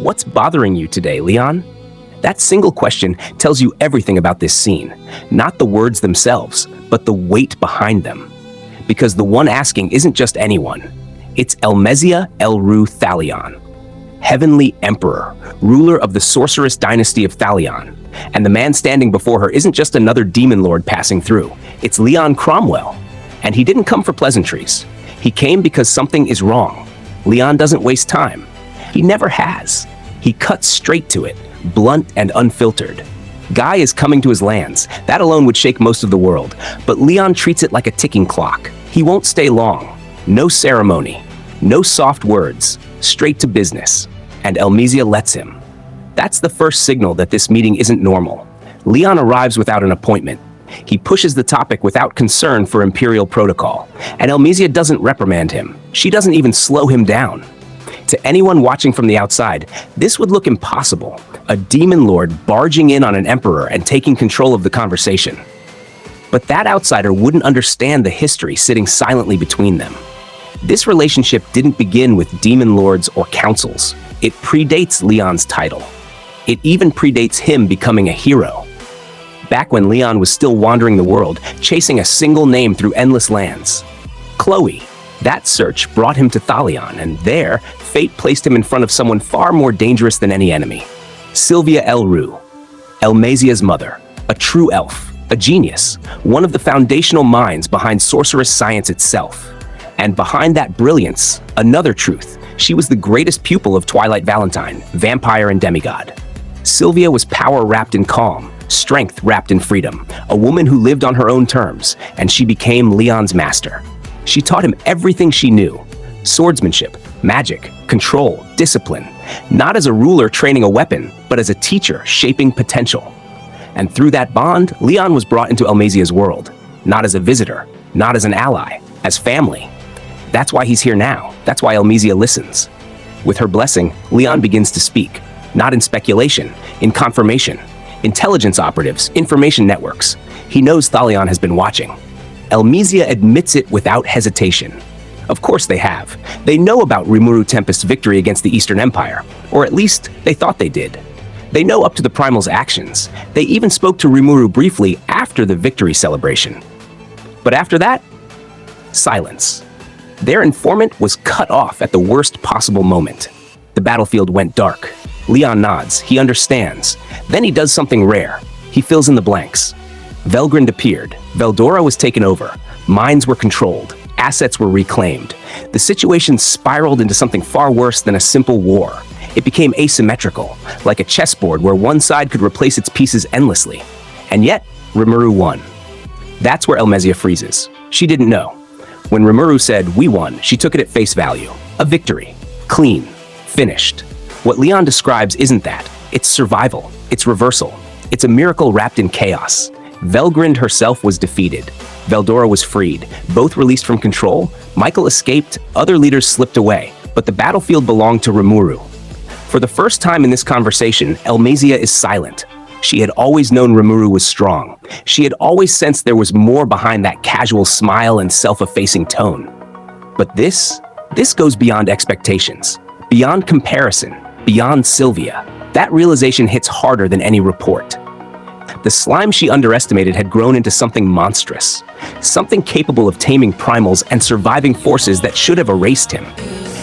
What's bothering you today, Leon? That single question tells you everything about this scene. Not the words themselves, but the weight behind them. Because the one asking isn't just anyone. It's Elmesia El-Ru Thalion, Heavenly Emperor, ruler of the Sorcerous Dynasty of Thalion. And the man standing before her isn't just another demon lord passing through. It's Leon Cromwell. And he didn't come for pleasantries. He came because something is wrong. Leon doesn't waste time. He never has. He cuts straight to it, blunt and unfiltered. Guy is coming to his lands. That alone would shake most of the world. But Leon treats it like a ticking clock. He won't stay long. No ceremony. No soft words. Straight to business. And Elmesia lets him. That's the first signal that this meeting isn't normal. Leon arrives without an appointment. He pushes the topic without concern for imperial protocol. And Elmesia doesn't reprimand him. She doesn't even slow him down. To anyone watching from the outside, this would look impossible. A demon lord barging in on an emperor and taking control of the conversation. But that outsider wouldn't understand the history sitting silently between them. This relationship didn't begin with demon lords or councils. It predates Leon's title. It even predates him becoming a hero. Back when Leon was still wandering the world, chasing a single name through endless lands. Chloe. That search brought him to Thalion, and there, fate placed him in front of someone far more dangerous than any enemy. Sylvia El-Ru, Elmesia's mother, a true elf, a genius, one of the foundational minds behind sorcerous science itself. And behind that brilliance, another truth. She was the greatest pupil of Twilight Valentine, vampire and demigod. Sylvia was power wrapped in calm, strength wrapped in freedom, a woman who lived on her own terms, and she became Leon's master. She taught him everything she knew: swordsmanship, magic, control, discipline, not as a ruler training a weapon, but as a teacher shaping potential. And through that bond, Leon was brought into Elmesia's world, not as a visitor, not as an ally, as family. That's why he's here now. That's why Elmesia listens. With her blessing, Leon begins to speak, not in speculation, in confirmation. Intelligence operatives, information networks. He knows Thalion has been watching. Elmesia admits it without hesitation. Of course they have. They know about Rimuru Tempest's victory against the Eastern Empire, or at least they thought they did. They know up to the Primal's actions. They even spoke to Rimuru briefly after the victory celebration. But after that, silence. Their informant was cut off at the worst possible moment. The battlefield went dark. Leon nods. He understands. Then he does something rare. He fills in the blanks. Velgrynd appeared. Veldora was taken over. Minds were controlled. Assets were reclaimed. The situation spiraled into something far worse than a simple war. It became asymmetrical, like a chessboard where one side could replace its pieces endlessly. And yet, Rimuru won. That's where Elmesia freezes. She didn't know. When Rimuru said, "We won," she took it at face value. A victory. Clean. Finished. What Leon describes isn't that. It's survival. It's reversal. It's a miracle wrapped in chaos. Velgrynd herself was defeated. Veldora was freed. Both released from control. Michael escaped. Other leaders slipped away. But the battlefield belonged to Rimuru. For the first time in this conversation, Elmesia is silent. She had always known Rimuru was strong. She had always sensed there was more behind that casual smile and self-effacing tone. But this goes beyond expectations, beyond comparison, beyond Sylvia. That realization hits harder than any report. The slime she underestimated had grown into something monstrous, something capable of taming primals and surviving forces that should have erased him.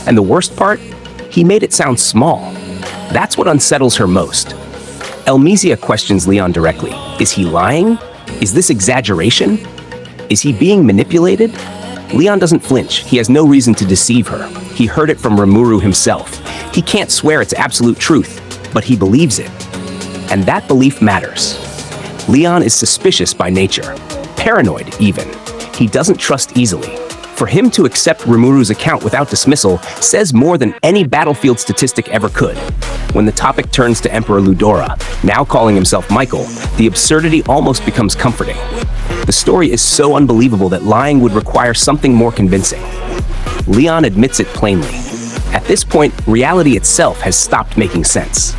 And the worst part? He made it sound small. That's what unsettles her most. Elmesia questions Leon directly. Is he lying? Is this exaggeration? Is he being manipulated? Leon doesn't flinch. He has no reason to deceive her. He heard it from Rimuru himself. He can't swear it's absolute truth, but he believes it. And that belief matters. Leon is suspicious by nature, paranoid even. He doesn't trust easily. For him to accept Rimuru's account without dismissal says more than any battlefield statistic ever could. When the topic turns to Emperor Veldora, now calling himself Michael, the absurdity almost becomes comforting. The story is so unbelievable that lying would require something more convincing. Leon admits it plainly. At this point, reality itself has stopped making sense.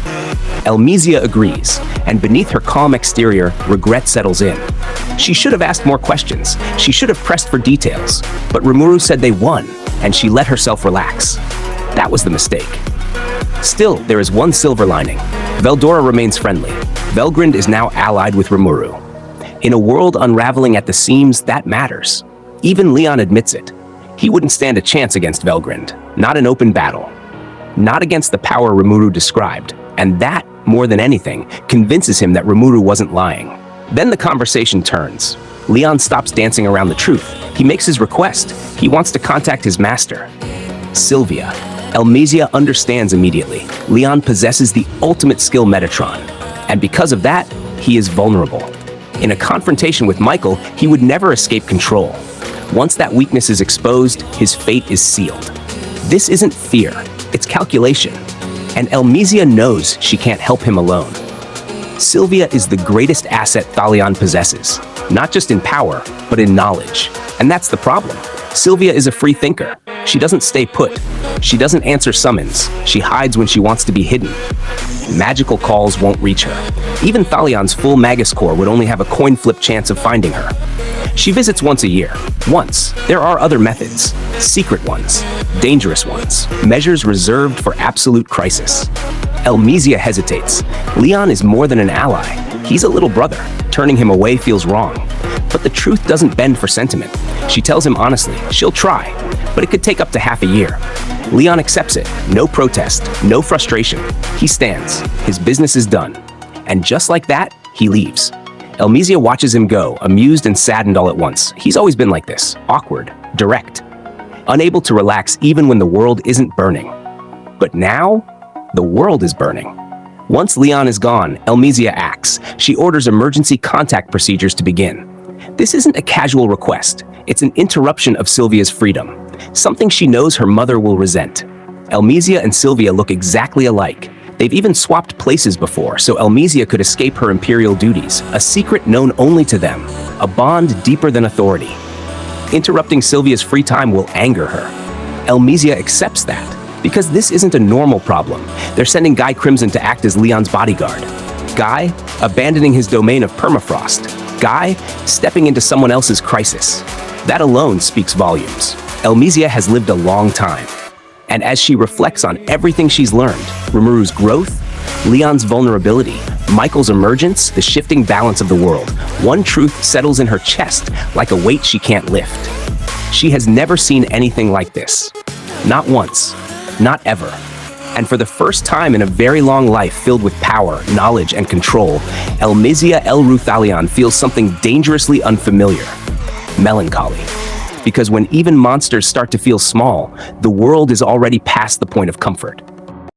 Elmesia agrees, and beneath her calm exterior, regret settles in. She should have asked more questions. She should have pressed for details. But Rimuru said they won, and she let herself relax. That was the mistake. Still, there is one silver lining. Veldora remains friendly. Velgrynd is now allied with Rimuru. In a world unraveling at the seams, that matters. Even Leon admits it. He wouldn't stand a chance against Velgrynd, not in open battle. Not against the power Rimuru described, and that, more than anything, convinces him that Rimuru wasn't lying. Then the conversation turns. Leon stops dancing around the truth. He makes his request. He wants to contact his master. Sylvia. Elmesia understands immediately. Leon possesses the ultimate skill Metatron, and because of that, he is vulnerable. In a confrontation with Michael, he would never escape control. Once that weakness is exposed, his fate is sealed. This isn't fear, it's calculation. And Elmesia knows she can't help him alone. Sylvia is the greatest asset Thalion possesses, not just in power, but in knowledge. And that's the problem. Sylvia is a free thinker. She doesn't stay put. She doesn't answer summons. She hides when she wants to be hidden. Magical calls won't reach her. Even Thalion's full Magus Corps would only have a coin flip chance of finding her. She visits once a year. Once. There are other methods. Secret ones. Dangerous ones. Measures reserved for absolute crisis. Elmesia hesitates. Leon is more than an ally. He's a little brother. Turning him away feels wrong. But the truth doesn't bend for sentiment. She tells him honestly, she'll try, but it could take up to half a year. Leon accepts it. No protest, no frustration. He stands. His business is done. And just like that, he leaves. Elmesia watches him go, amused and saddened all at once. He's always been like this, awkward, direct, unable to relax even when the world isn't burning. But now, the world is burning. Once Leon is gone, Elmesia acts. She orders emergency contact procedures to begin. This isn't a casual request. It's an interruption of Sylvia's freedom, something she knows her mother will resent. Elmesia and Sylvia look exactly alike. They've even swapped places before, so Elmesia could escape her imperial duties, a secret known only to them, a bond deeper than authority. Interrupting Sylvia's free time will anger her. Elmesia accepts that, because this isn't a normal problem. They're sending Guy Crimson to act as Leon's bodyguard. Guy, abandoning his domain of permafrost. Guy, stepping into someone else's crisis. That alone speaks volumes. Elmesia has lived a long time. And as she reflects on everything she's learned, Rimuru's growth, Leon's vulnerability, Michael's emergence, the shifting balance of the world, one truth settles in her chest like a weight she can't lift. She has never seen anything like this. Not once. Not ever. And for the first time in a very long life filled with power, knowledge, and control, Elmesia El-Ru Thalion feels something dangerously unfamiliar. Melancholy. Because when even monsters start to feel small, the world is already past the point of comfort.